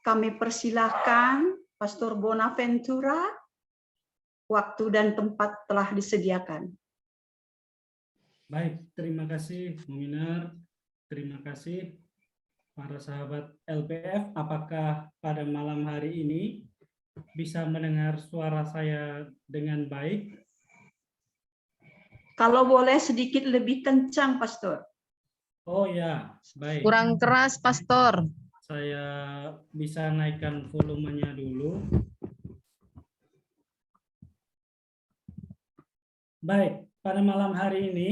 kami persilahkan Pastor Bonaventura, waktu dan tempat telah disediakan. Baik, terima kasih Muminar, terima kasih para sahabat LPF. Apakah pada malam hari ini bisa mendengar suara saya dengan baik? Kalau boleh sedikit lebih kencang, Pastor. Oh ya, baik. Kurang keras, Pastor. Saya bisa naikkan volumenya dulu. Baik, pada malam hari ini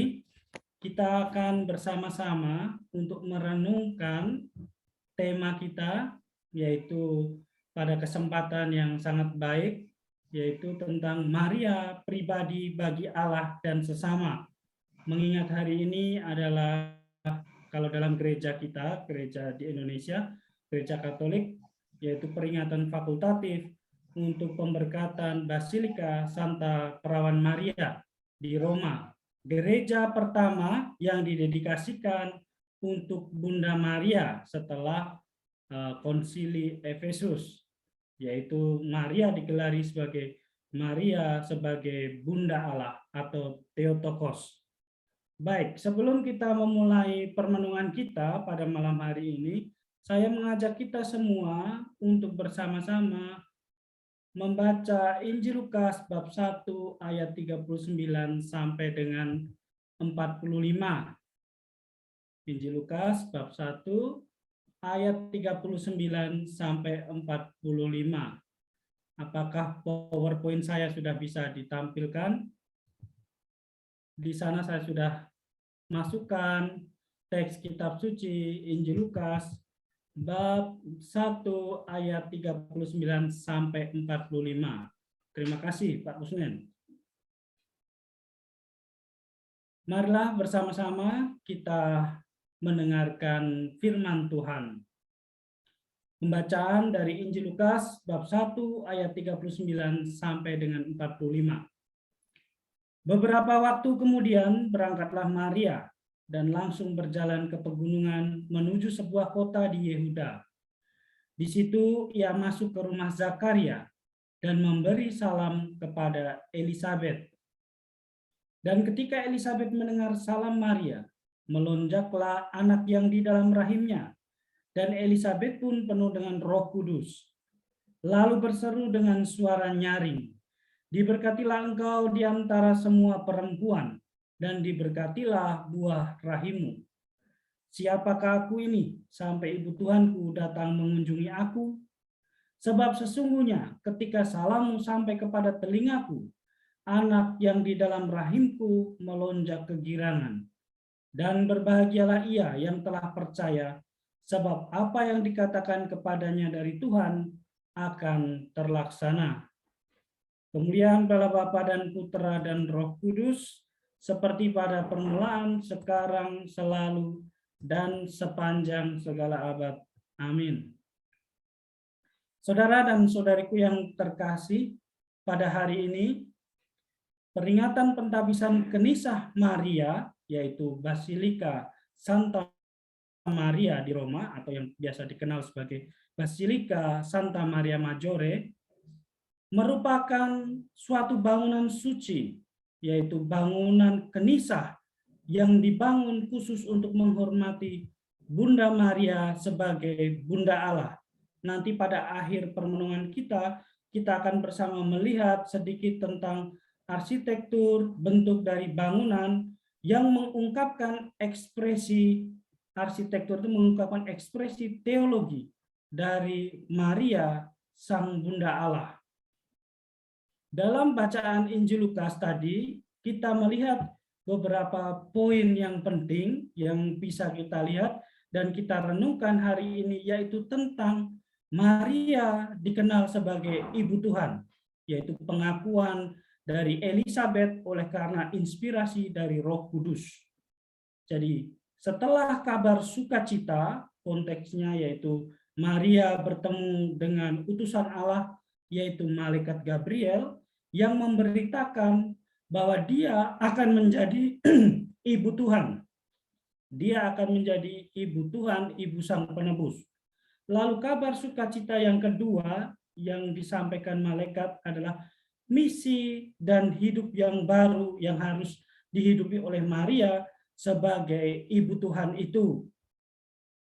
kita akan bersama-sama untuk merenungkan tema kita, yaitu pada kesempatan yang sangat baik, yaitu tentang Maria pribadi bagi Allah dan sesama. Mengingat hari ini adalah, kalau dalam gereja kita, gereja di Indonesia, gereja Katolik, yaitu peringatan fakultatif untuk pemberkatan Basilika Santa Perawan Maria di Roma, gereja pertama yang didedikasikan untuk Bunda Maria setelah konsili Efesus, yaitu Maria digelari sebagai Maria sebagai Bunda Allah atau Theotokos. Baik, sebelum kita memulai permenungan kita pada malam hari ini, saya mengajak kita semua untuk bersama-sama membaca Injil Lukas bab 1 ayat 39 sampai dengan 45. Injil Lukas bab 1 ayat 39 sampai 45. Apakah PowerPoint saya sudah bisa ditampilkan? Di sana saya sudah masukkan teks kitab suci Injil Lukas bab 1 ayat 39 sampai 45. Terima kasih Pak Kusnen. Marilah bersama-sama kita mendengarkan firman Tuhan. Pembacaan dari Injil Lukas bab 1 ayat 39 sampai dengan 45. Beberapa waktu kemudian berangkatlah Maria dan langsung berjalan ke pegunungan menuju sebuah kota di Yehuda. Di situ ia masuk ke rumah Zakaria dan memberi salam kepada Elisabet. Dan ketika Elisabet mendengar salam Maria, melonjaklah anak yang di dalam rahimnya, dan Elisabet pun penuh dengan Roh Kudus. Lalu berseru dengan suara nyaring, "Diberkatilah engkau di antara semua perempuan, dan diberkatilah buah rahimmu. Siapakah aku ini sampai ibu Tuhanku datang mengunjungi aku? Sebab sesungguhnya ketika salammu sampai kepada telingaku, anak yang di dalam rahimku melonjak kegirangan. Dan berbahagialah ia yang telah percaya, sebab apa yang dikatakan kepadanya dari Tuhan akan terlaksana." Kemuliaan bala Bapa dan Putra dan Roh Kudus, seperti pada permulaan, sekarang, selalu, dan sepanjang segala abad. Amin. Saudara dan saudariku yang terkasih, pada hari ini, peringatan pentabisan Kenisah Maria, yaitu Basilika Santa Maria di Roma, atau yang biasa dikenal sebagai Basilika Santa Maria Maggiore, merupakan suatu bangunan suci, yaitu bangunan kenisah yang dibangun khusus untuk menghormati Bunda Maria sebagai Bunda Allah. Nanti pada akhir permenungan kita akan bersama melihat sedikit tentang arsitektur, bentuk dari bangunan yang mengungkapkan ekspresi arsitektur itu mengungkapkan ekspresi teologi dari Maria, Sang Bunda Allah. Dalam bacaan Injil Lukas tadi, kita melihat beberapa poin yang penting yang bisa kita lihat dan kita renungkan hari ini, yaitu tentang Maria dikenal sebagai Ibu Tuhan, yaitu pengakuan dari Elisabet oleh karena inspirasi dari Roh Kudus. Jadi setelah kabar sukacita, konteksnya yaitu Maria bertemu dengan utusan Allah, yaitu malaikat Gabriel, yang memberitakan bahwa dia akan menjadi ibu Tuhan. Dia akan menjadi ibu Tuhan, ibu Sang Penebus. Lalu kabar sukacita yang kedua yang disampaikan malaikat adalah misi dan hidup yang baru yang harus dihidupi oleh Maria sebagai ibu Tuhan itu.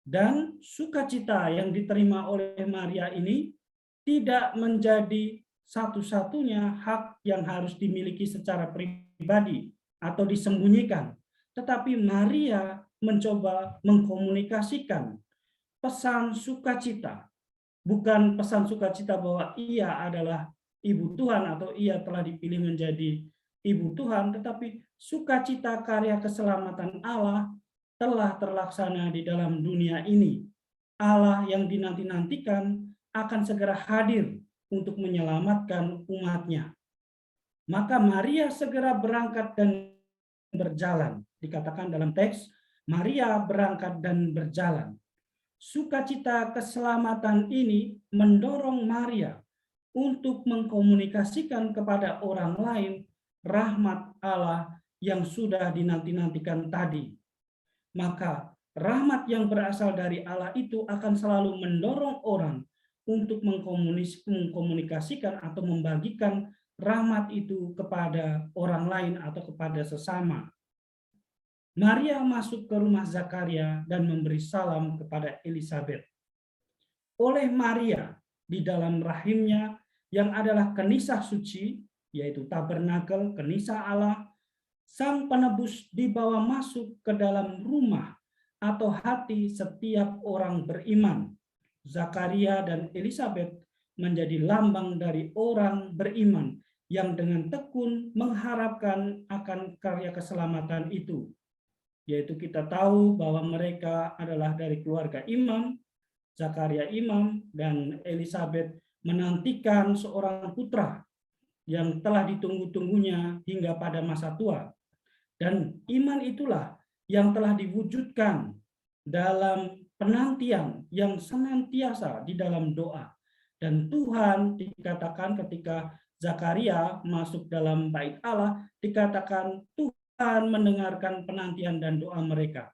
Dan sukacita yang diterima oleh Maria ini tidak menjadi satu-satunya hak yang harus dimiliki secara pribadi atau disembunyikan. Tetapi Maria mencoba mengkomunikasikan pesan sukacita. Bukan pesan sukacita bahwa ia adalah ibu Tuhan atau ia telah dipilih menjadi ibu Tuhan, tetapi sukacita karya keselamatan Allah telah terlaksana di dalam dunia ini. Allah yang dinanti-nantikan akan segera hadir untuk menyelamatkan umatnya. Maka Maria segera berangkat dan berjalan. Dikatakan dalam teks, Maria berangkat dan berjalan. Sukacita keselamatan ini mendorong Maria untuk mengkomunikasikan kepada orang lain rahmat Allah yang sudah dinanti-nantikan tadi. Maka rahmat yang berasal dari Allah itu akan selalu mendorong orang untuk mengkomunikasikan atau membagikan rahmat itu kepada orang lain atau kepada sesama. Maria masuk ke rumah Zakaria dan memberi salam kepada Elisabet. Oleh Maria, di dalam rahimnya yang adalah kenisah suci, yaitu tabernakel, kenisah Allah, Sang Penebus dibawa masuk ke dalam rumah atau hati setiap orang beriman. Zakaria dan Elisabet menjadi lambang dari orang beriman yang dengan tekun mengharapkan akan karya keselamatan itu. Yaitu kita tahu bahwa mereka adalah dari keluarga imam, Zakaria imam, dan Elisabet menantikan seorang putra yang telah ditunggu-tunggunya hingga pada masa tua. Dan iman itulah yang telah diwujudkan dalam penantian yang senantiasa di dalam doa. Dan Tuhan dikatakan ketika Zakaria masuk dalam bait Allah, dikatakan Tuhan mendengarkan penantian dan doa mereka.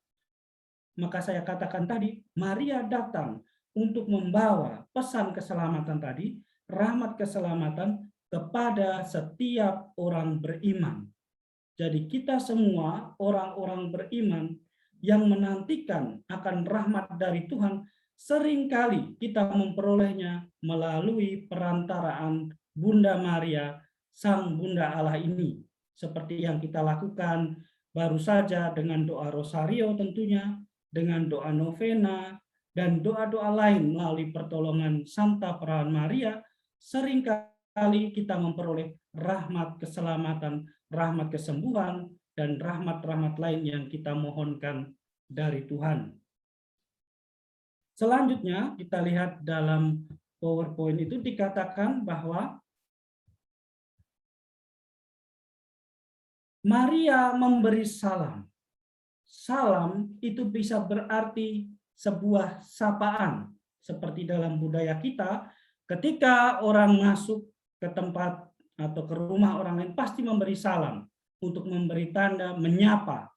Maka saya katakan tadi, Maria datang untuk membawa pesan keselamatan tadi, rahmat keselamatan kepada setiap orang beriman. Jadi kita semua orang-orang beriman yang menantikan akan rahmat dari Tuhan, seringkali kita memperolehnya melalui perantaraan Bunda Maria, Sang Bunda Allah ini. Seperti yang kita lakukan baru saja dengan doa rosario tentunya, dengan doa novena, dan doa-doa lain melalui pertolongan Santa Perawan Maria, seringkali kita memperoleh rahmat keselamatan, rahmat kesembuhan, dan rahmat-rahmat lain yang kita mohonkan dari Tuhan. Selanjutnya kita lihat dalam PowerPoint itu dikatakan bahwa Maria memberi salam. Salam itu bisa berarti sebuah sapaan. Seperti dalam budaya kita, ketika orang masuk ke tempat atau ke rumah orang lain pasti memberi salam untuk memberi tanda menyapa.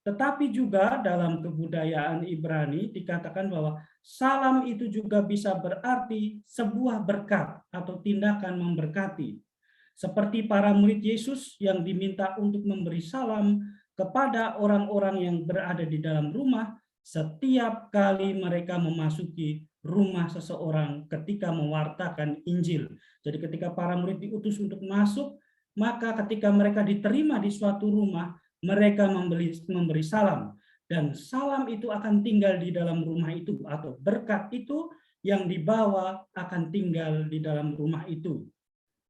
Tetapi juga dalam kebudayaan Ibrani dikatakan bahwa salam itu juga bisa berarti sebuah berkat atau tindakan memberkati. Seperti para murid Yesus yang diminta untuk memberi salam kepada orang-orang yang berada di dalam rumah setiap kali mereka memasuki rumah seseorang ketika mewartakan Injil. Jadi ketika para murid diutus untuk masuk, maka ketika mereka diterima di suatu rumah, mereka memberi salam. Dan salam itu akan tinggal di dalam rumah itu, atau berkat itu yang dibawa akan tinggal di dalam rumah itu.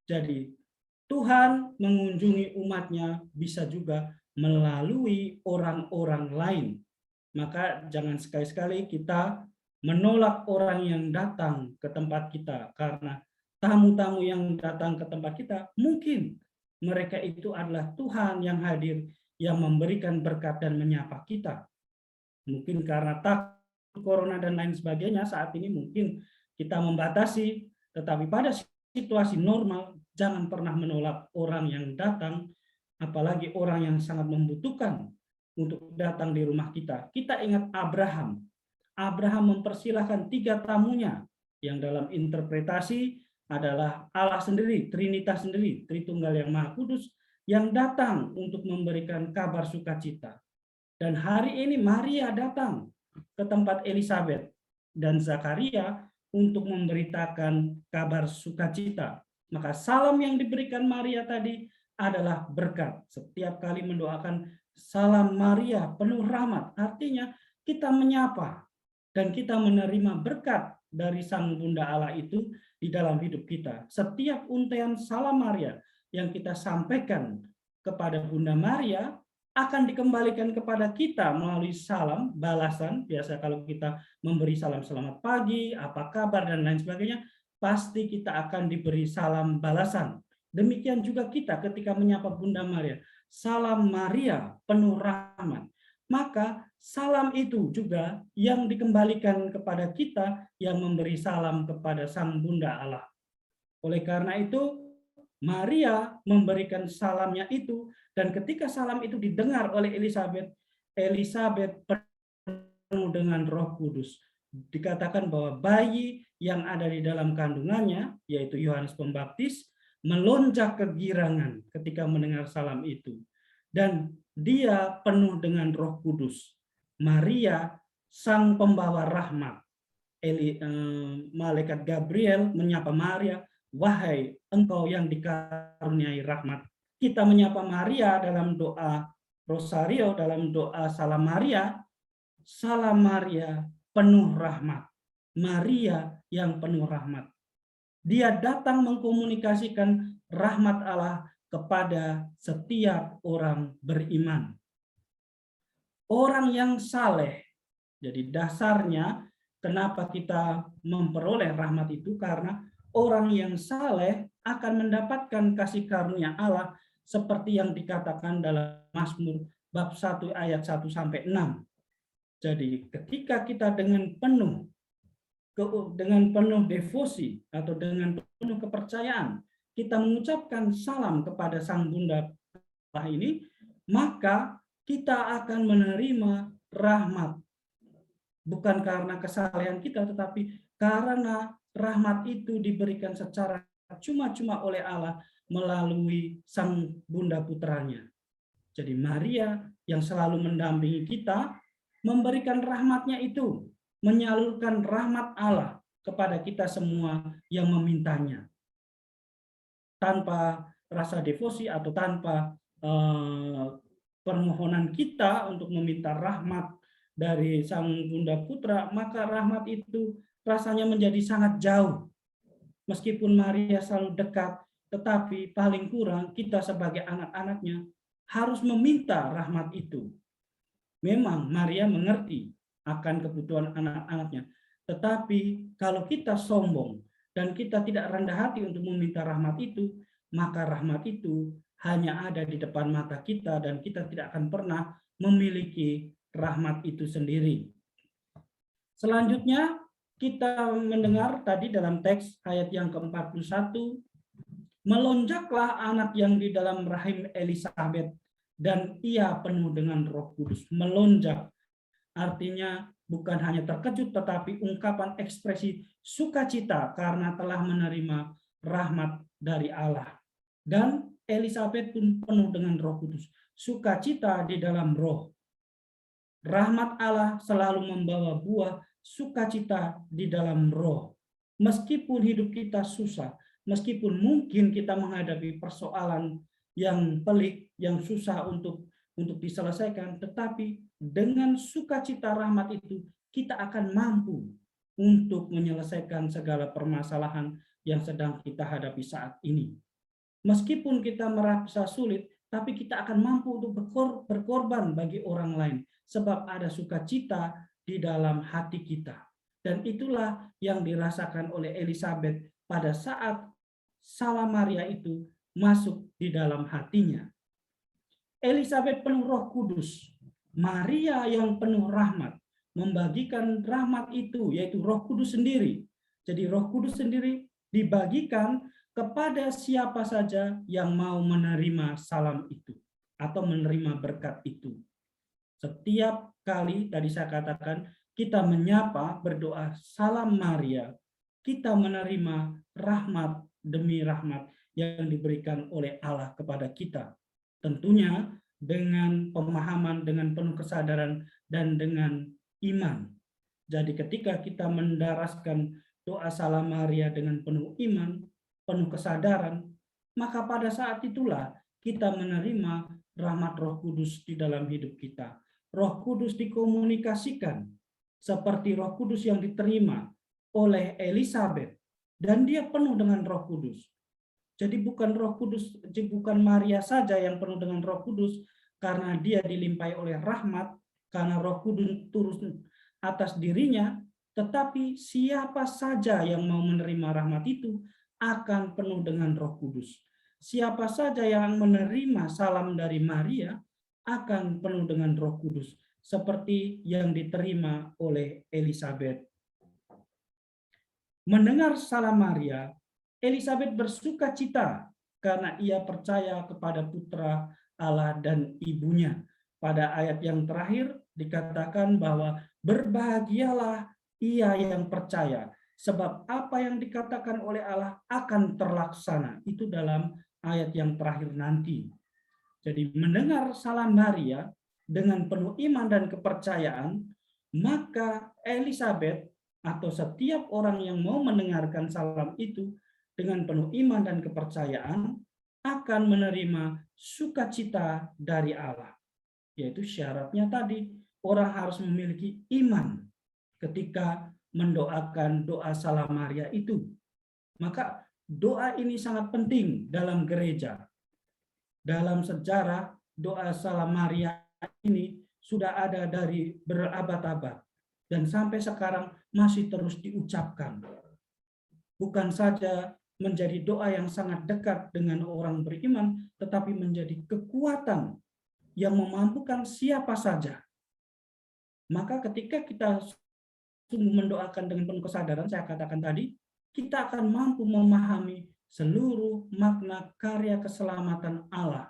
Jadi Tuhan mengunjungi umatnya bisa juga melalui orang-orang lain. Maka jangan sekali-sekali kita menolak orang yang datang ke tempat kita, karena tamu-tamu yang datang ke tempat kita mungkin mereka itu adalah Tuhan yang hadir, yang memberikan berkat dan menyapa kita. Mungkin karena takut corona dan lain sebagainya saat ini mungkin kita membatasi, tetapi pada situasi normal jangan pernah menolak orang yang datang, apalagi orang yang sangat membutuhkan untuk datang di rumah kita. Kita ingat Abraham. Abraham mempersilahkan 3 tamunya yang dalam interpretasi adalah Allah sendiri, Trinitas sendiri, Tritunggal yang Maha Kudus, yang datang untuk memberikan kabar sukacita. Dan hari ini Maria datang ke tempat Elisabet dan Zakaria untuk memberitakan kabar sukacita. Maka salam yang diberikan Maria tadi adalah berkat. Setiap kali mendoakan salam Maria penuh rahmat, artinya kita menyapa dan kita menerima berkat dari Sang Bunda Allah itu di dalam hidup kita. Setiap untaian salam Maria yang kita sampaikan kepada Bunda Maria akan dikembalikan kepada kita melalui salam balasan. Biasa kalau kita memberi salam selamat pagi, apa kabar, dan lain sebagainya, pasti kita akan diberi salam balasan. Demikian juga kita ketika menyapa Bunda Maria, salam Maria penuh rahmat. Maka salam itu juga yang dikembalikan kepada kita yang memberi salam kepada Sang Bunda Allah. Oleh karena itu, Maria memberikan salamnya itu, dan ketika salam itu didengar oleh Elisabet, Elisabet penuh dengan Roh Kudus. Dikatakan bahwa bayi yang ada di dalam kandungannya, yaitu Yohanes Pembaptis, melonjak kegirangan ketika mendengar salam itu. Dan dia penuh dengan Roh Kudus. Maria, sang pembawa rahmat. Malaikat Gabriel menyapa Maria, wahai engkau yang dikaruniai rahmat. Kita menyapa Maria dalam doa Rosario, dalam doa Salam Maria penuh rahmat. Maria yang penuh rahmat. Dia datang mengkomunikasikan rahmat Allah kepada setiap orang beriman. Orang yang saleh. Jadi dasarnya kenapa kita memperoleh rahmat itu, karena orang yang saleh akan mendapatkan kasih karunia Allah seperti yang dikatakan dalam Mazmur bab 1 ayat 1 sampai 6. Jadi ketika kita dengan penuh devosi atau dengan penuh kepercayaan kita mengucapkan salam kepada Sang Bunda Allah ini, maka kita akan menerima rahmat. Bukan karena kesalehan kita, tetapi karena rahmat itu diberikan secara cuma-cuma oleh Allah melalui Sang Bunda Putranya. Jadi Maria yang selalu mendampingi kita, memberikan rahmatnya itu, menyalurkan rahmat Allah kepada kita semua yang memintanya. Tanpa rasa devosi atau tanpa permohonan kita untuk meminta rahmat dari Sang Bunda Putra, maka rahmat itu rasanya menjadi sangat jauh. Meskipun Maria selalu dekat, tetapi paling kurang kita sebagai anak-anaknya harus meminta rahmat itu. Memang Maria mengerti akan kebutuhan anak-anaknya, tetapi kalau kita sombong dan kita tidak rendah hati untuk meminta rahmat itu, maka rahmat itu hanya ada di depan mata kita dan kita tidak akan pernah memiliki rahmat itu sendiri. Selanjutnya kita mendengar tadi dalam teks ayat yang ke-41, melonjaklah anak yang di dalam rahim Elisabet dan ia penuh dengan Roh Kudus. Melonjak artinya bukan hanya terkejut, tetapi ungkapan ekspresi sukacita karena telah menerima rahmat dari Allah. Dan Elisabet pun penuh dengan Roh Kudus. Sukacita di dalam roh. Rahmat Allah selalu membawa buah sukacita di dalam roh. Meskipun hidup kita susah, meskipun mungkin kita menghadapi persoalan yang pelik, yang susah untuk diselesaikan, tetapi dengan sukacita rahmat itu kita akan mampu untuk menyelesaikan segala permasalahan yang sedang kita hadapi saat ini. Meskipun kita merasa sulit, tapi kita akan mampu untuk berkorban bagi orang lain, sebab ada sukacita di dalam hati kita. Dan itulah yang dirasakan oleh Elisabet pada saat salam Maria itu masuk di dalam hatinya. Elisabet penuh Roh Kudus, Maria yang penuh rahmat, membagikan rahmat itu, yaitu Roh Kudus sendiri. Jadi Roh Kudus sendiri dibagikan kepada siapa saja yang mau menerima salam itu atau menerima berkat itu. Setiap kali tadi saya katakan kita menyapa, berdoa, "Salam Maria," kita menerima rahmat demi rahmat yang diberikan oleh Allah kepada kita. Tentunya dengan pemahaman, dengan penuh kesadaran, dan dengan iman. Jadi ketika kita mendaraskan doa Salam Maria dengan penuh iman, penuh kesadaran, maka pada saat itulah kita menerima rahmat Roh Kudus di dalam hidup kita. Roh Kudus dikomunikasikan seperti Roh Kudus yang diterima oleh Elizabeth, dan dia penuh dengan Roh Kudus. Jadi bukan Roh Kudus, bukan Maria saja yang penuh dengan Roh Kudus, karena dia dilimpahi oleh rahmat, karena Roh Kudus turun atas dirinya, tetapi siapa saja yang mau menerima rahmat itu akan penuh dengan Roh Kudus. Siapa saja yang menerima salam dari Maria akan penuh dengan Roh Kudus, seperti yang diterima oleh Elizabeth. Mendengar salam Maria, Elizabeth bersuka cita karena ia percaya kepada Putra Allah dan ibunya. Pada ayat yang terakhir dikatakan bahwa berbahagialah ia yang percaya, sebab apa yang dikatakan oleh Allah akan terlaksana. Itu dalam ayat yang terakhir nanti. Jadi mendengar salam Maria dengan penuh iman dan kepercayaan, maka Elizabeth atau setiap orang yang mau mendengarkan salam itu dengan penuh iman dan kepercayaan akan menerima sukacita dari Allah. Yaitu syaratnya tadi, orang harus memiliki iman ketika mendoakan doa Salam Maria itu. Maka doa ini sangat penting dalam gereja. Dalam sejarah, doa Salam Maria ini sudah ada dari berabad-abad dan sampai sekarang masih terus diucapkan. Bukan saja menjadi doa yang sangat dekat dengan orang beriman, tetapi menjadi kekuatan yang memampukan siapa saja. Maka ketika kita sungguh mendoakan dengan penuh kesadaran, saya katakan tadi, kita akan mampu memahami seluruh makna karya keselamatan Allah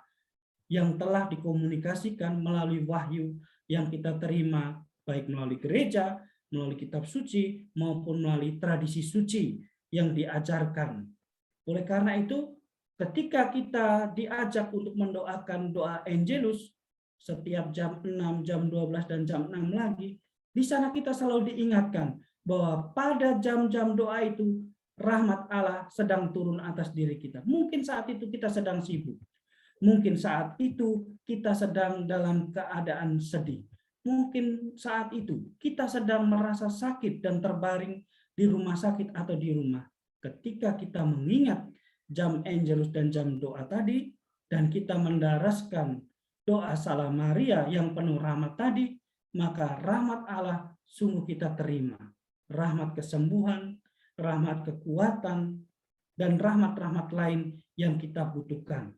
yang telah dikomunikasikan melalui wahyu yang kita terima, baik melalui gereja, melalui kitab suci, maupun melalui tradisi suci yang diajarkan. Oleh karena itu, ketika kita diajak untuk mendoakan doa Angelus setiap jam 6, jam 12, dan jam 6 lagi, di sana kita selalu diingatkan bahwa pada jam-jam doa itu rahmat Allah sedang turun atas diri kita. Mungkin saat itu kita sedang sibuk. Mungkin saat itu kita sedang dalam keadaan sedih. Mungkin saat itu kita sedang merasa sakit dan terbaring di rumah sakit atau di rumah. Ketika kita mengingat jam Angelus dan jam doa tadi, dan kita mendaraskan doa Salam Maria yang penuh rahmat tadi, maka rahmat Allah sungguh kita terima. Rahmat kesembuhan, rahmat kekuatan, dan rahmat-rahmat lain yang kita butuhkan.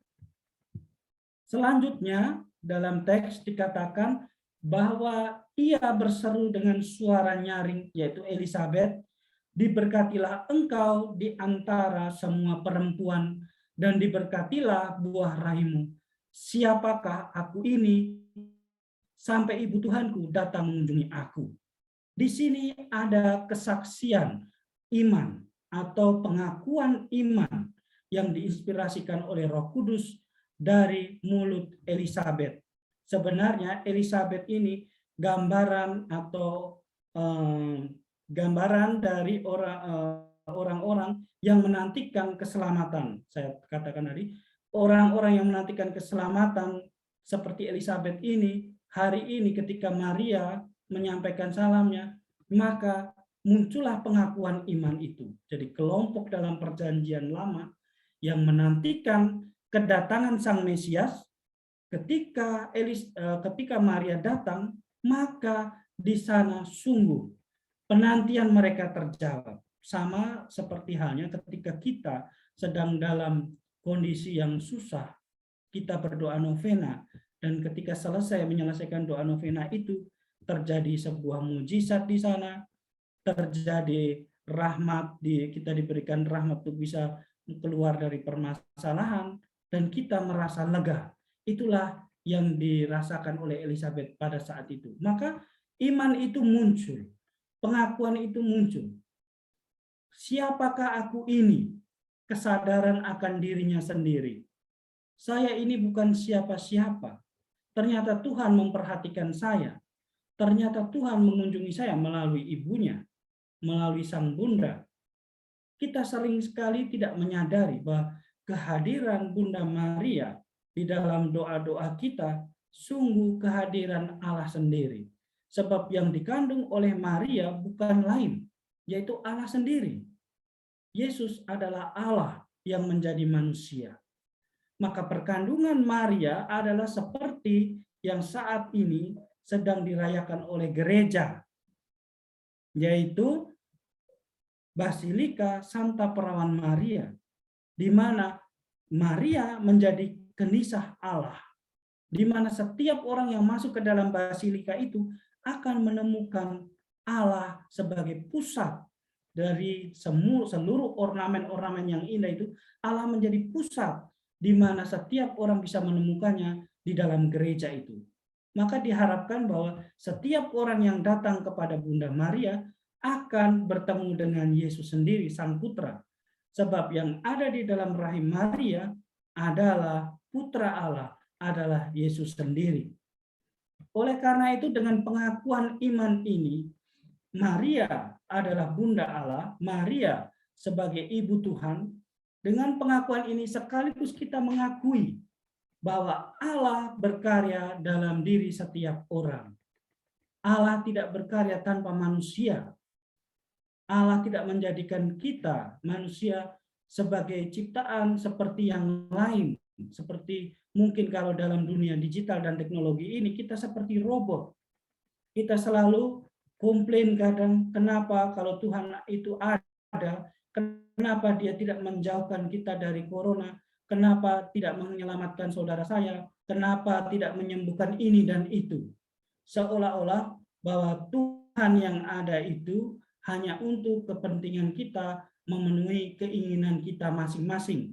Selanjutnya, dalam teks dikatakan bahwa ia berseru dengan suara nyaring, yaitu Elizabeth, diberkatilah engkau di antara semua perempuan, dan diberkatilah buah rahimmu. Siapakah aku ini, sampai ibu Tuhanku datang mengunjungi aku. Di sini ada kesaksian iman atau pengakuan iman yang diinspirasikan oleh Roh Kudus dari mulut Elizabeth. Sebenarnya Elizabeth ini gambaran atau gambaran dari orang-orang yang menantikan keselamatan. Saya katakan tadi, orang-orang yang menantikan keselamatan seperti Elizabeth ini, hari ini ketika Maria menyampaikan salamnya, maka muncullah pengakuan iman itu. Jadi kelompok dalam perjanjian lama yang menantikan kedatangan Sang Mesias, ketika Maria datang, maka di sana sungguh penantian mereka terjawab. Sama seperti halnya ketika kita sedang dalam kondisi yang susah, kita berdoa novena, dan ketika menyelesaikan doa novena itu, terjadi sebuah mujizat di sana, terjadi rahmat, kita diberikan rahmat untuk bisa keluar dari permasalahan, dan kita merasa lega. Itulah yang dirasakan oleh Elizabeth pada saat itu. Maka iman itu muncul. pengakuan itu muncul. Siapakah aku ini? Kesadaran akan dirinya sendiri. Saya ini bukan siapa-siapa. Ternyata Tuhan memperhatikan saya. Ternyata Tuhan mengunjungi saya melalui ibunya, melalui sang bunda. Kita sering sekali tidak menyadari bahwa kehadiran Bunda Maria di dalam doa-doa kita sungguh kehadiran Allah sendiri. Sebab yang dikandung oleh Maria bukan lain, yaitu Allah sendiri. Yesus adalah Allah yang menjadi manusia. Maka perkandungan Maria adalah seperti yang saat ini sedang dirayakan oleh gereja, yaitu Basilika Santa Perawan Maria, di mana Maria menjadi kenisah Allah, di mana setiap orang yang masuk ke dalam basilika itu akan menemukan Allah sebagai pusat dari seluruh ornamen-ornamen yang indah itu. Allah menjadi pusat di mana setiap orang bisa menemukannya di dalam gereja itu. Maka diharapkan bahwa setiap orang yang datang kepada Bunda Maria akan bertemu dengan Yesus sendiri, Sang Putra. Sebab yang ada di dalam rahim Maria adalah Putra Allah, adalah Yesus sendiri. Oleh karena itu, dengan pengakuan iman ini, Maria adalah Bunda Allah, Maria sebagai Ibu Tuhan. Dengan pengakuan ini sekaligus kita mengakui bahwa Allah berkarya dalam diri setiap orang. Allah tidak berkarya tanpa manusia. Allah tidak menjadikan kita manusia sebagai ciptaan seperti yang lain. Seperti mungkin kalau dalam dunia digital dan teknologi ini kita seperti robot. Kita selalu komplain kadang, kenapa kalau Tuhan itu ada, kenapa dia tidak menjauhkan kita dari corona, kenapa tidak menyelamatkan saudara saya, kenapa tidak menyembuhkan ini dan itu. Seolah-olah bahwa Tuhan yang ada itu hanya untuk kepentingan kita, memenuhi keinginan kita masing-masing.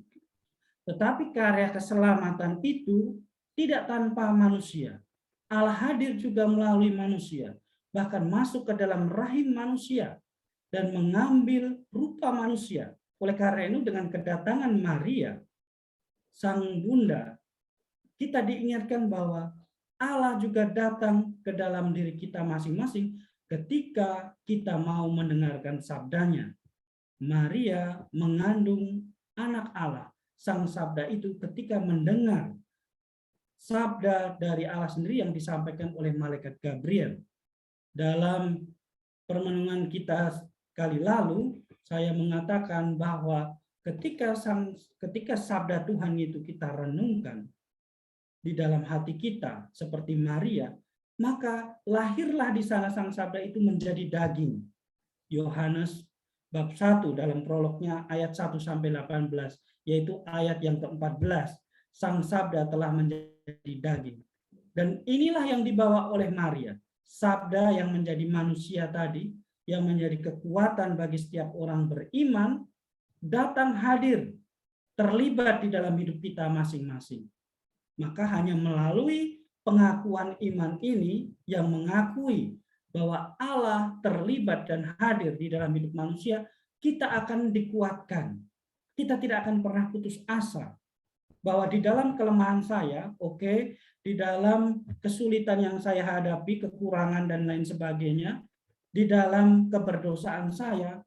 Tetapi karya keselamatan itu tidak tanpa manusia. Allah hadir juga melalui manusia, bahkan masuk ke dalam rahim manusia dan mengambil rupa manusia. Oleh karena itu, dengan kedatangan Maria, Sang Bunda, kita diingatkan bahwa Allah juga datang ke dalam diri kita masing-masing ketika kita mau mendengarkan sabdanya. Maria mengandung anak Allah, Sang Sabda itu ketika mendengar sabda dari Allah sendiri yang disampaikan oleh malaikat Gabriel. Dalam permenungan kita kali lalu, saya mengatakan bahwa ketika sabda Tuhan itu kita renungkan di dalam hati kita seperti Maria, maka lahirlah di sana Sang Sabda itu menjadi daging. Yohanes bab 1 dalam prolognya ayat 1 sampai 18, yaitu ayat yang ke-14. Sang Sabda telah menjadi daging. Dan inilah yang dibawa oleh Maria. Sabda yang menjadi manusia tadi, yang menjadi kekuatan bagi setiap orang beriman, datang hadir, terlibat di dalam hidup kita masing-masing. Maka hanya melalui pengakuan iman ini yang mengakui bahwa Allah terlibat dan hadir di dalam hidup manusia, kita akan dikuatkan. Kita tidak akan pernah putus asa bahwa di dalam kelemahan saya, di dalam kesulitan yang saya hadapi, kekurangan dan lain sebagainya, di dalam keberdosaan saya,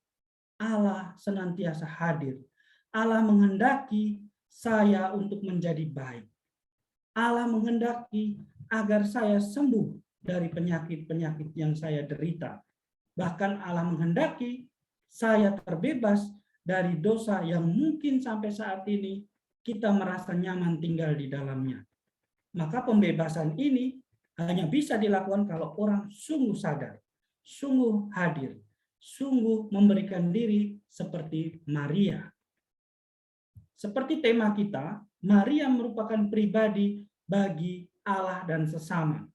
Allah senantiasa hadir. Allah menghendaki saya untuk menjadi baik. Allah menghendaki agar saya sembuh dari penyakit-penyakit yang saya derita. Bahkan Allah menghendaki saya terbebas dari dosa yang mungkin sampai saat ini kita merasa nyaman tinggal di dalamnya. Maka pembebasan ini hanya bisa dilakukan kalau orang sungguh sadar, sungguh hadir, sungguh memberikan diri seperti Maria. Seperti tema kita, Maria merupakan pribadi bagi Allah dan sesama.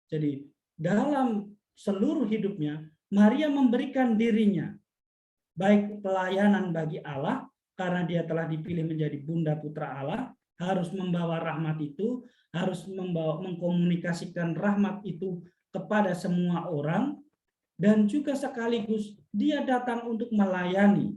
Jadi dalam seluruh hidupnya, Maria memberikan dirinya, baik pelayanan bagi Allah, karena dia telah dipilih menjadi Bunda Putra Allah, harus membawa rahmat itu, harus mengkomunikasikan rahmat itu kepada semua orang, dan juga sekaligus dia datang untuk melayani.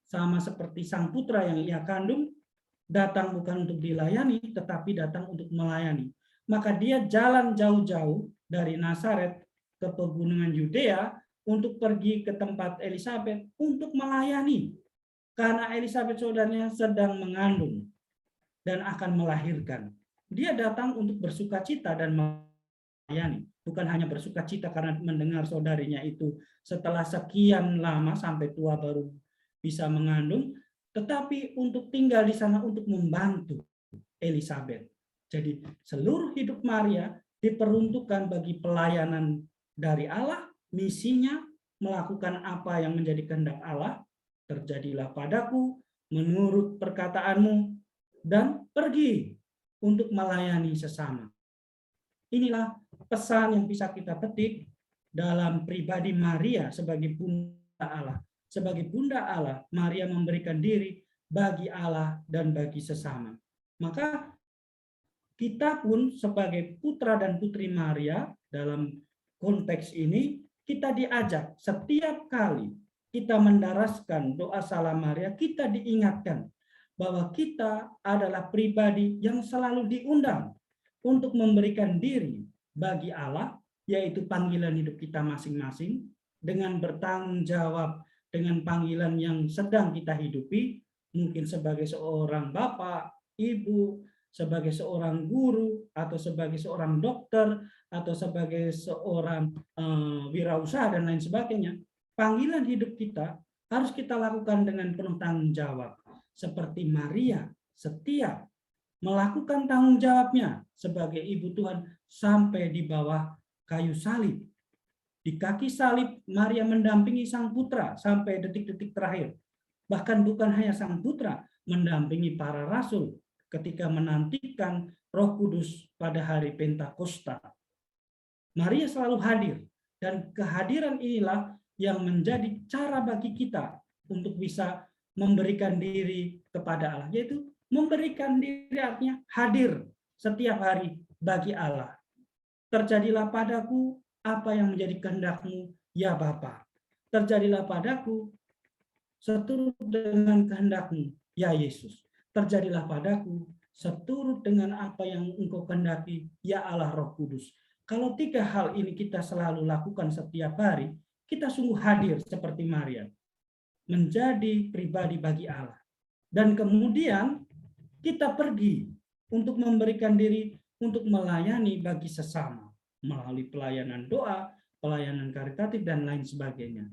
Sama seperti sang putra yang ia kandung, datang bukan untuk dilayani, tetapi datang untuk melayani. Maka dia jalan jauh-jauh dari Nazaret ke pegunungan Yudea untuk pergi ke tempat Elisabet untuk melayani. Karena Elisabet saudaranya sedang mengandung dan akan melahirkan. Dia datang untuk bersukacita dan melayani. Bukan hanya bersukacita karena mendengar saudarinya itu setelah sekian lama sampai tua baru bisa mengandung, tetapi untuk tinggal di sana untuk membantu Elisabet. Jadi seluruh hidup Maria diperuntukkan bagi pelayanan dari Allah, misinya melakukan apa yang menjadi kehendak Allah, terjadilah padaku menurut perkataanmu, dan pergi untuk melayani sesama. Inilah pesan yang bisa kita petik dalam pribadi Maria sebagai bunda Allah. Sebagai bunda Allah, Maria memberikan diri bagi Allah dan bagi sesama. Maka kita pun sebagai putra dan putri Maria dalam konteks ini, kita diajak setiap kali kita mendaraskan doa salam Maria, kita diingatkan bahwa kita adalah pribadi yang selalu diundang untuk memberikan diri bagi Allah, yaitu panggilan hidup kita masing-masing, dengan bertanggung jawab dengan panggilan yang sedang kita hidupi, mungkin sebagai seorang bapak, ibu, sebagai seorang guru, atau sebagai seorang dokter, atau sebagai seorang wirausaha, dan lain sebagainya. Panggilan hidup kita harus kita lakukan dengan penuh tanggung jawab. Seperti Maria, setia melakukan tanggung jawabnya sebagai ibu Tuhan sampai di bawah kayu salib. Di kaki salib, Maria mendampingi sang putra sampai detik-detik terakhir. Bahkan bukan hanya sang putra, mendampingi para rasul ketika menantikan Roh Kudus pada hari Pentakosta. Maria selalu hadir, dan kehadiran inilah yang menjadi cara bagi kita untuk bisa memberikan diri kepada Allah, yaitu memberikan diri artinya hadir setiap hari bagi Allah. Terjadilah padaku apa yang menjadi kehendak-Mu, ya Bapa. Terjadilah padaku seturut dengan kehendak-Mu, ya Yesus. Terjadilah padaku seturut dengan apa yang Engkau kehendaki, ya Allah Roh Kudus. Kalau tiga hal ini kita selalu lakukan setiap hari, kita sungguh hadir seperti Maria, menjadi pribadi bagi Allah. Dan kemudian kita pergi untuk memberikan diri untuk melayani bagi sesama melalui pelayanan doa, pelayanan karitatif, dan lain sebagainya.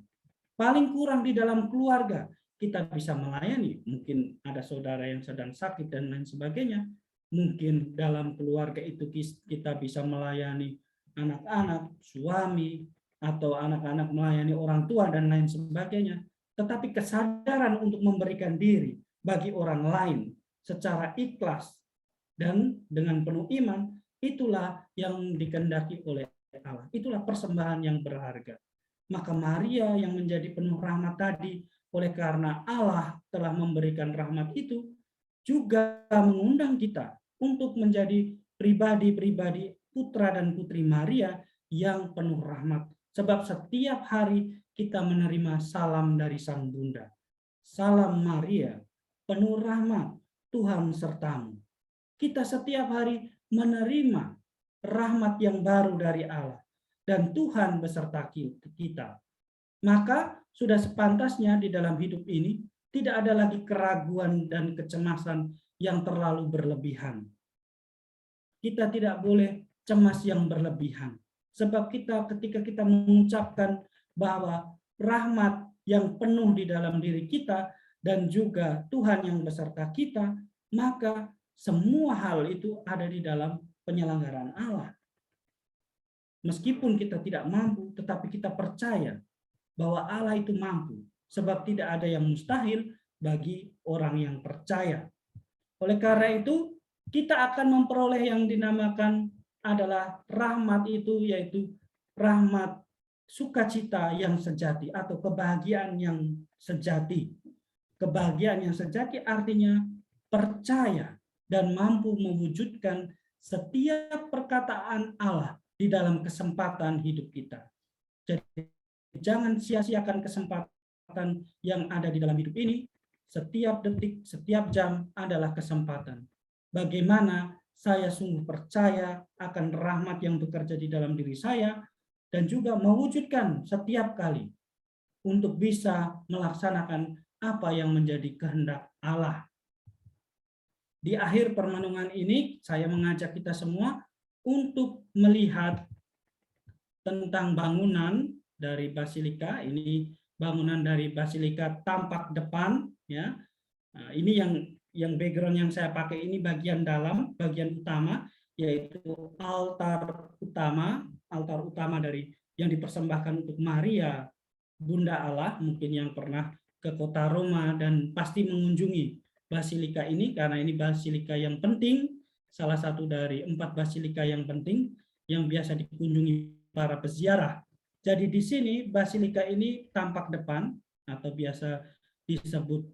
Paling kurang di dalam keluarga kita bisa melayani. Mungkin ada saudara yang sedang sakit dan lain sebagainya. Mungkin dalam keluarga itu kita bisa melayani anak-anak, suami, atau anak-anak melayani orang tua dan lain sebagainya. Tetapi kesadaran untuk memberikan diri bagi orang lain secara ikhlas dan dengan penuh iman, itulah yang dikehendaki oleh Allah. Itulah persembahan yang berharga. Maka Maria yang menjadi penuh rahmat tadi, oleh karena Allah telah memberikan rahmat itu, juga mengundang kita untuk menjadi pribadi-pribadi putra dan putri Maria yang penuh rahmat. Sebab setiap hari kita menerima salam dari Sang Bunda. Salam Maria, penuh rahmat, Tuhan sertamu. Kita setiap hari menerima rahmat yang baru dari Allah, dan Tuhan beserta kita. Maka sudah sepantasnya di dalam hidup ini tidak ada lagi keraguan dan kecemasan yang terlalu berlebihan. Kita tidak boleh cemas yang berlebihan. Sebab ketika kita mengucapkan bahwa rahmat yang penuh di dalam diri kita dan juga Tuhan yang beserta kita, maka semua hal itu ada di dalam penyelenggaraan Allah. Meskipun kita tidak mampu, tetapi kita percaya bahwa Allah itu mampu, sebab tidak ada yang mustahil bagi orang yang percaya. Oleh karena itu, kita akan memperoleh yang dinamakan adalah rahmat itu, yaitu rahmat sukacita yang sejati atau kebahagiaan yang sejati. Kebahagiaan yang sejati artinya percaya dan mampu mewujudkan setiap perkataan Allah di dalam kesempatan hidup kita. Jadi jangan sia-siakan kesempatan yang ada di dalam hidup ini. Setiap detik, setiap jam adalah kesempatan. Bagaimana saya sungguh percaya akan rahmat yang bekerja di dalam diri saya, dan juga mewujudkan setiap kali untuk bisa melaksanakan apa yang menjadi kehendak Allah. Di akhir permenungan ini, saya mengajak kita semua untuk melihat tentang bangunan dari Basilika. Ini bangunan dari Basilika tampak depan, ya. Nah, ini yang background yang saya pakai ini bagian dalam, bagian utama, yaitu altar utama dari yang dipersembahkan untuk Maria, Bunda Allah. Mungkin yang pernah ke kota Roma dan pasti mengunjungi Basilika ini, karena ini basilika yang penting, salah satu dari 4 basilika yang penting yang biasa dikunjungi para peziarah. Jadi di sini basilika ini tampak depan atau biasa disebut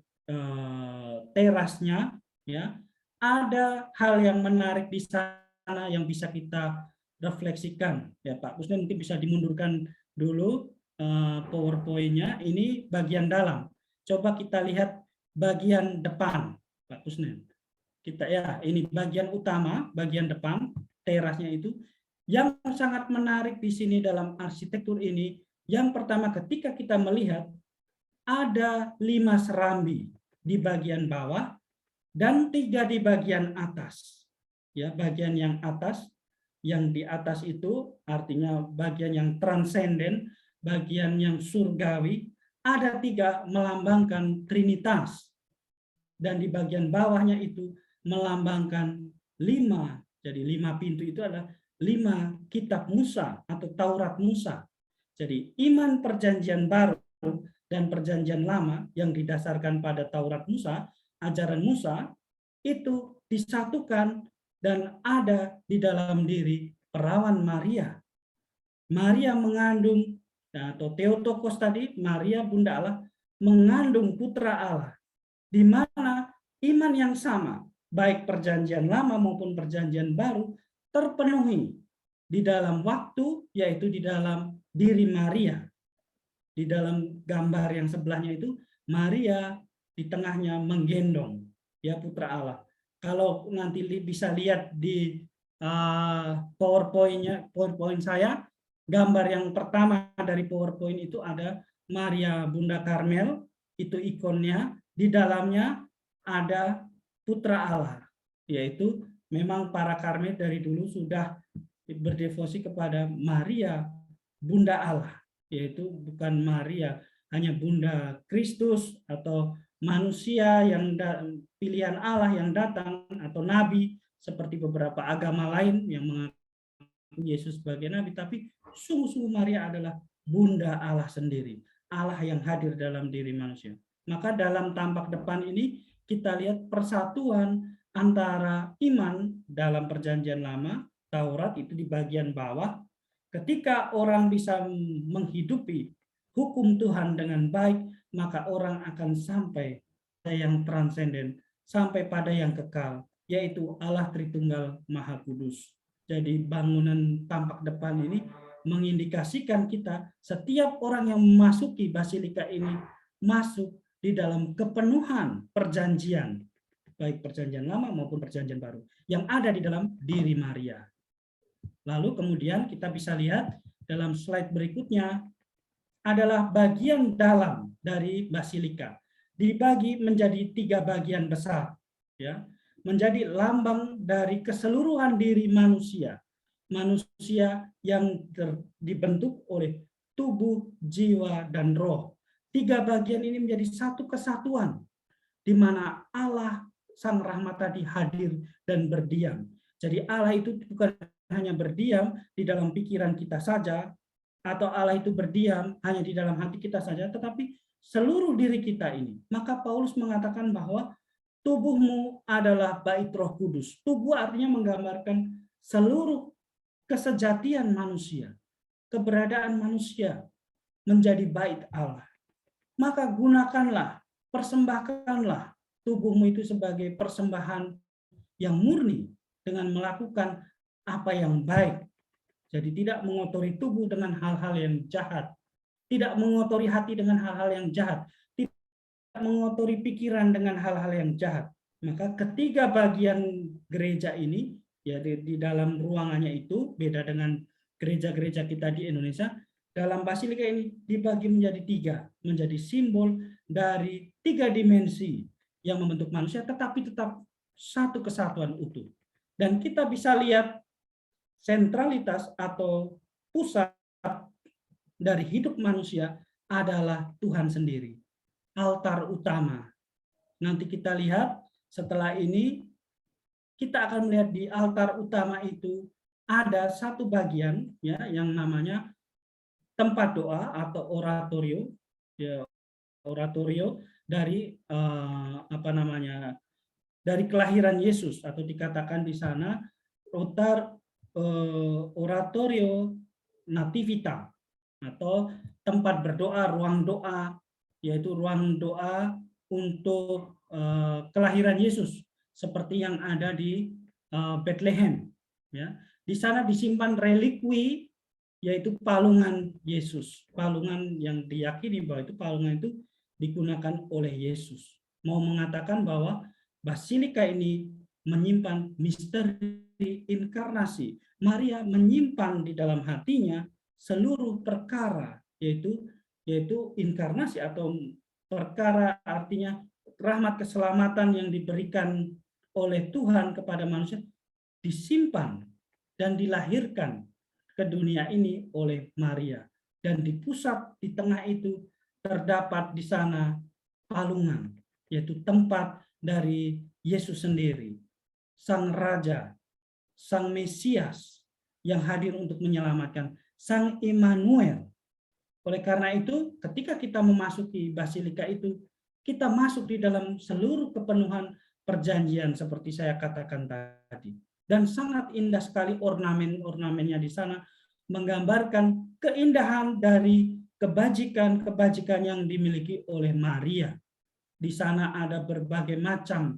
terasnya, ya. Ada hal yang menarik di sana yang bisa kita refleksikan, ya Pak Kusnen. Mungkin bisa dimundurkan dulu PowerPoint-nya. Ini bagian dalam. Coba kita lihat bagian depan, Pak Kusnen. Kita, ya, ini bagian utama, bagian depan, terasnya itu. Yang sangat menarik di sini dalam arsitektur ini, yang pertama ketika kita melihat ada 5 serambi di bagian bawah dan 3 di bagian atas. Ya, bagian yang atas, yang di atas itu artinya bagian yang transenden, bagian yang surgawi. Ada 3 melambangkan Trinitas, dan di bagian bawahnya itu melambangkan 5. Jadi 5 pintu itu adalah 5 kitab Musa atau Taurat Musa. Jadi iman perjanjian baru dan perjanjian lama yang didasarkan pada Taurat Musa, ajaran Musa, itu disatukan dan ada di dalam diri perawan Maria. Maria mengandung, atau Theotokos tadi, Maria Bunda Allah, mengandung putra Allah, di mana iman yang sama, baik perjanjian lama maupun perjanjian baru, terpenuhi di dalam waktu, yaitu di dalam diri Maria. Di dalam gambar yang sebelahnya itu, Maria di tengahnya menggendong, ya, putra Allah. Kalau nanti bisa lihat di PowerPoint saya, gambar yang pertama dari PowerPoint itu ada Maria Bunda Karmel, itu ikonnya. Di dalamnya ada putra Allah, yaitu memang para Karmel dari dulu sudah berdevosi kepada Maria Bunda Allah, yaitu bukan Maria hanya Bunda Kristus atau manusia yang pilihan Allah yang datang, atau nabi seperti beberapa agama lain yang mengaku Yesus sebagai nabi, tapi sungguh-sungguh Maria adalah Bunda Allah sendiri, Allah yang hadir dalam diri manusia. Maka dalam tampak depan ini kita lihat persatuan antara iman dalam perjanjian lama, Taurat itu di bagian bawah. Ketika orang bisa menghidupi hukum Tuhan dengan baik, maka orang akan sampai pada yang transenden, sampai pada yang kekal, yaitu Allah Tritunggal Maha Kudus. Jadi bangunan tampak depan ini mengindikasikan kita, setiap orang yang memasuki basilika ini masuk di dalam kepenuhan perjanjian, baik perjanjian lama maupun perjanjian baru, yang ada di dalam diri Maria. Lalu kemudian kita bisa lihat dalam slide berikutnya adalah bagian dalam dari basilika. Dibagi menjadi 3 bagian besar, ya, menjadi lambang dari keseluruhan diri manusia. Manusia yang dibentuk oleh tubuh, jiwa, dan roh. 3 bagian ini menjadi satu kesatuan, di mana Allah Sang Rahmat tadi hadir dan berdiam. Jadi Allah itu bukan hanya berdiam di dalam pikiran kita saja, atau Allah itu berdiam hanya di dalam hati kita saja, tetapi seluruh diri kita ini. Maka Paulus mengatakan bahwa tubuhmu adalah bait Roh Kudus. Tubuh artinya menggambarkan seluruh kesejatian manusia, keberadaan manusia menjadi bait Allah. Maka gunakanlah, persembahkanlah tubuhmu itu sebagai persembahan yang murni dengan melakukan apa yang baik. Jadi tidak mengotori tubuh dengan hal-hal yang jahat, tidak mengotori hati dengan hal-hal yang jahat, tidak mengotori pikiran dengan hal-hal yang jahat. Maka ketiga bagian gereja ini, ya di dalam ruangannya itu, beda dengan gereja-gereja kita di Indonesia, dalam basilika ini dibagi menjadi tiga, menjadi simbol dari tiga dimensi yang membentuk manusia, tetapi tetap satu kesatuan utuh. Dan kita bisa lihat sentralitas atau pusat dari hidup manusia adalah Tuhan sendiri, altar utama. Nanti kita lihat setelah ini, kita akan melihat di altar utama itu ada satu bagian ya yang namanya tempat doa atau oratorio, ya, oratorio dari dari kelahiran Yesus, atau dikatakan di sana oratorio nativita, atau tempat berdoa, ruang doa, yaitu ruang doa untuk kelahiran Yesus, seperti yang ada di Bethlehem. Ya, di sana disimpan relikwi, yaitu palungan Yesus, palungan yang diyakini bahwa itu palungan itu digunakan oleh Yesus. Mau mengatakan bahwa basilika ini menyimpan misteri inkarnasi. Maria menyimpan di dalam hatinya seluruh perkara, yaitu inkarnasi, atau perkara artinya rahmat keselamatan yang diberikan oleh Tuhan kepada manusia, disimpan dan dilahirkan ke dunia ini oleh Maria. Dan di pusat, di tengah itu terdapat di sana palungan, yaitu tempat dari Yesus sendiri, Sang Raja, Sang Mesias yang hadir untuk menyelamatkan, Sang Immanuel. Oleh karena itu, ketika kita memasuki basilika itu, kita masuk di dalam seluruh kepenuhan perjanjian seperti saya katakan tadi. Dan sangat indah sekali ornamen-ornamennya di sana, menggambarkan keindahan dari kebajikan-kebajikan yang dimiliki oleh Maria. Di sana ada berbagai macam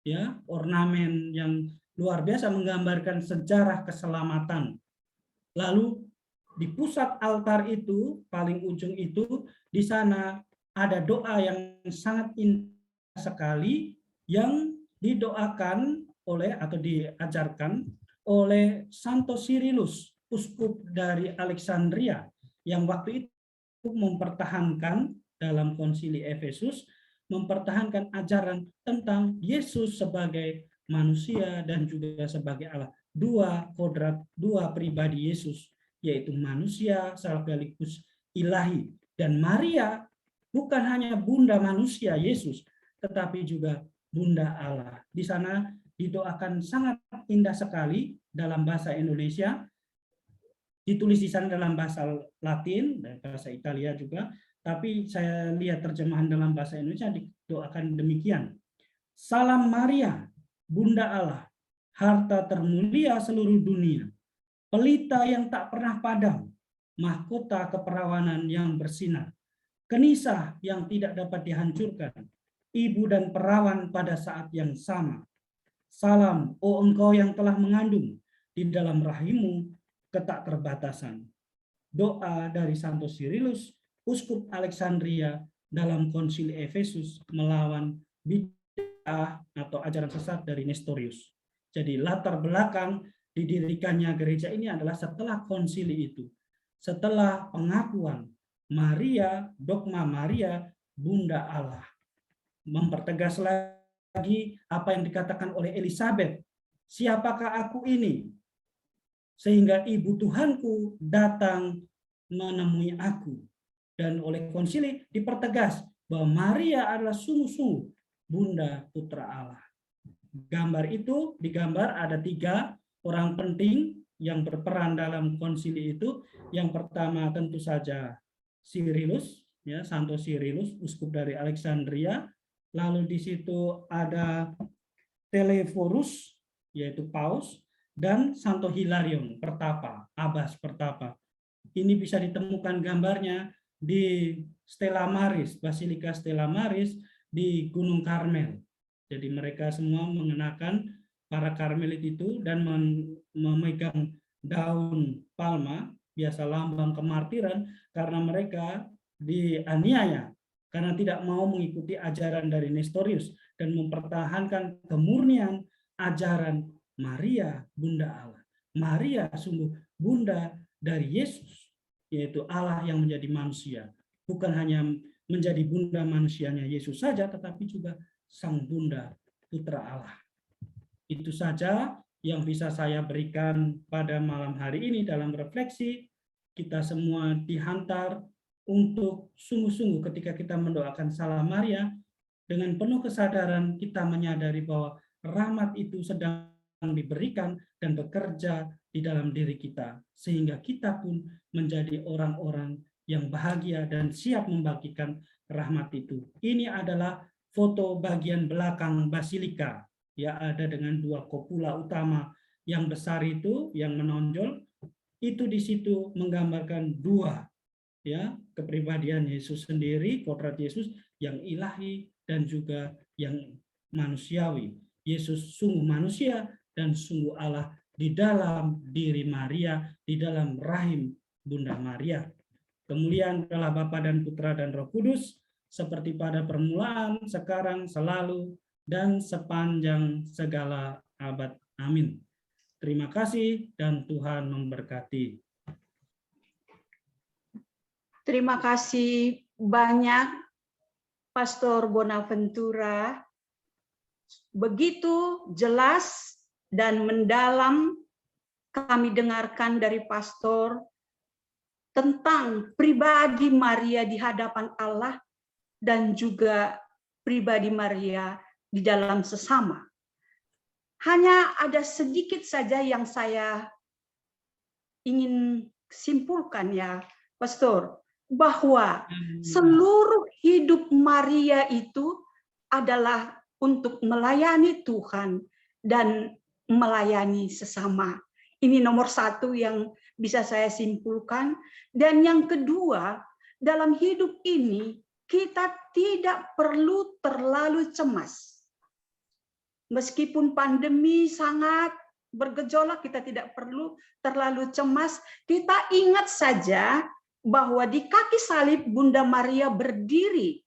ya ornamen yang luar biasa menggambarkan sejarah keselamatan. Lalu di pusat altar itu, paling ujung itu, di sana ada doa yang sangat indah sekali yang didoakan oleh atau diajarkan oleh Santo Cyrillus, uskup dari Alexandria, yang waktu itu mempertahankan dalam konsili Efesus, mempertahankan ajaran tentang Yesus sebagai manusia dan juga sebagai Allah. Dua kodrat, dua pribadi Yesus, yaitu manusia sekaligus ilahi. Dan Maria bukan hanya bunda manusia Yesus, tetapi juga bunda Allah. Di sana didoakan sangat indah sekali dalam bahasa Indonesia, ditulis di sana dalam bahasa Latin dan bahasa Italia juga, tapi saya lihat terjemahan dalam bahasa Indonesia didoakan demikian. Salam Maria, Bunda Allah, harta termulia seluruh dunia, pelita yang tak pernah padam, mahkota keperawanan yang bersinar, kenisah yang tidak dapat dihancurkan, ibu dan perawan pada saat yang sama. Salam, oh engkau yang telah mengandung di dalam rahimmu ketak terbatasan. Doa dari Santo Cyrillus, uskup Alexandria dalam konsili Efesus melawan bid'ah atau ajaran sesat dari Nestorius. Jadi latar belakang didirikannya gereja ini adalah setelah konsili itu. Setelah pengakuan Maria, dogma Maria, Bunda Allah. Mempertegas lagi apa yang dikatakan oleh Elizabeth, siapakah aku ini? Sehingga ibu Tuhanku datang menemui aku. Dan oleh konsili dipertegas bahwa Maria adalah sungguh-sungguh Bunda Putra Allah. Gambar itu digambar ada 3 orang penting yang berperan dalam konsili itu. Yang pertama tentu saja Cyrillus, ya, Santo Cyrillus, uskup dari Alexandria. Lalu di situ ada Telephorus, yaitu paus, dan Santo Hilarion, pertapa, abbas pertapa. Ini bisa ditemukan gambarnya di Stella Maris, Basilika Stella Maris di Gunung Karmel. Jadi mereka semua mengenakan, para Karmelit itu, dan memegang daun palma, biasa lambang kemartiran, karena mereka dianiaya karena tidak mau mengikuti ajaran dari Nestorius dan mempertahankan kemurnian ajaran Maria, Bunda Allah. Maria sungguh Bunda dari Yesus, yaitu Allah yang menjadi manusia. Bukan hanya menjadi Bunda manusianya Yesus saja, tetapi juga Sang Bunda Putra Allah. Itu saja yang bisa saya berikan pada malam hari ini dalam refleksi. Kita semua dihantar untuk sungguh-sungguh ketika kita mendoakan Salam Maria, dengan penuh kesadaran kita menyadari bahwa rahmat itu sedang diberikan dan bekerja di dalam diri kita, sehingga kita pun menjadi orang-orang yang bahagia dan siap membagikan rahmat itu. Ini adalah foto bagian belakang basilika, ya, ada dengan dua kopula utama yang besar itu yang menonjol. Itu di situ menggambarkan dua, ya, kepribadian Yesus sendiri, kodrat Yesus yang ilahi dan juga yang manusiawi. Yesus sungguh manusia dan sungguh Allah di dalam diri Maria, di dalam rahim Bunda Maria. Kemuliaan adalah Bapa dan Putra dan Roh Kudus, seperti pada permulaan, sekarang, selalu, dan sepanjang segala abad. Amin. Terima kasih dan Tuhan memberkati. Terima kasih banyak Pastor Bonaventura. Begitu jelas dan mendalam kami dengarkan dari Pastor tentang pribadi Maria di hadapan Allah dan juga pribadi Maria di dalam sesama. Hanya ada sedikit saja yang saya ingin simpulkan, ya Pastor, bahwa seluruh hidup Maria itu adalah untuk melayani Tuhan dan melayani sesama. Ini nomor satu yang bisa saya simpulkan. Dan yang kedua, dalam hidup ini kita tidak perlu terlalu cemas. Meskipun pandemi sangat bergejolak, kita tidak perlu terlalu cemas. Kita ingat saja bahwa di kaki salib Bunda Maria berdiri.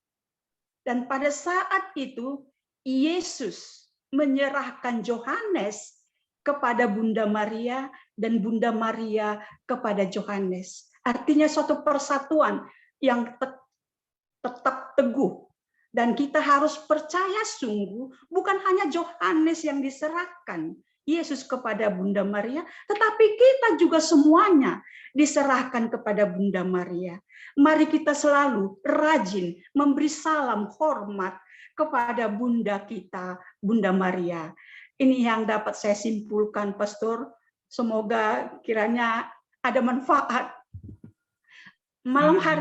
Dan pada saat itu Yesus menyerahkan Yohanes kepada Bunda Maria dan Bunda Maria kepada Yohanes. Artinya suatu persatuan yang tetap teguh. Dan kita harus percaya sungguh, bukan hanya Yohanes yang diserahkan Yesus kepada Bunda Maria, tetapi kita juga semuanya diserahkan kepada Bunda Maria. Mari kita selalu rajin memberi salam hormat kepada Bunda kita, Bunda Maria. Ini yang dapat saya simpulkan, Pastor. Semoga kiranya ada manfaat. Malam hari